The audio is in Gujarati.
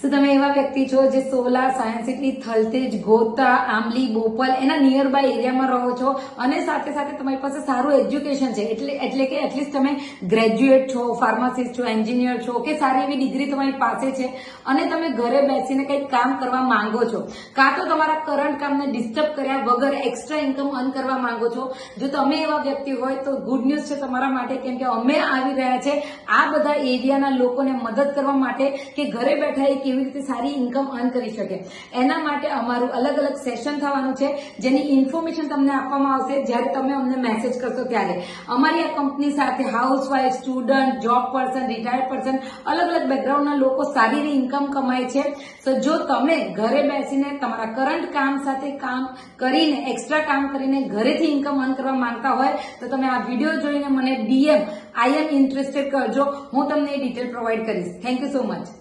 શું તમે એવા વ્યક્તિ છો જે સોલા, સાયન્સ સિટી, થલતેજ, ગોતા, આંબલી, બોપલ એના નિયર બાય એરિયામાં રહો છો અને સાથે સાથે તમારી પાસે સારું એજ્યુકેશન છે એટલે કે એટલીસ્ટ તમે ગ્રેજ્યુએટ છો, ફાર્માસિસ્ટ છો, એન્જિનિયર છો કે સારી એવી ડિગ્રી તમારી પાસે છે અને તમે ઘરે બેસીને કંઈક કામ કરવા માંગો છો, કાં તો તમારા કરંટ કામને ડિસ્ટર્બ કર્યા વગર એક્સ્ટ્રા ઇન્કમ અર્ન કરવા માંગો છો. જો તમે એવા વ્યક્તિ હોય તો ગુડ ન્યૂઝ છે તમારા માટે, કેમ કે અમે આવી રહ્યા છે આ બધા એરિયાના લોકોને મદદ કરવા માટે કે ઘરે બેઠા કેવી રીતે સારી ઇન્કમ અર્ન કરી શકે. એના માટે અમારું અલગ અલગ સેશન થવાનું છે જેની ઇન્ફોર્મેશન તમને આપવામાં આવશે જ્યારે તમે અમને મેસેજ કરશો ત્યારે. અમારી આ કંપની સાથે housewife, student, job person, retired person, અલગ અલગ બેકગ્રાઉન્ડના લોકો સારી એવી ઇન્કમ કમાય છે. તો જો તમે ઘરે બેસીને તમારા કરંટ કામ સાથે કામ કરીને એક્સ્ટ્રા કામ કરીને ઘરેથી ઇન્કમ અર્ન કરવા માંગતા હોય તો તમે આ વિડીયો જોઈને મને DM I am interested કરજો. હું તમને એ ડિટેલ પ્રોવાઈડ કરીશ. Thank you so much.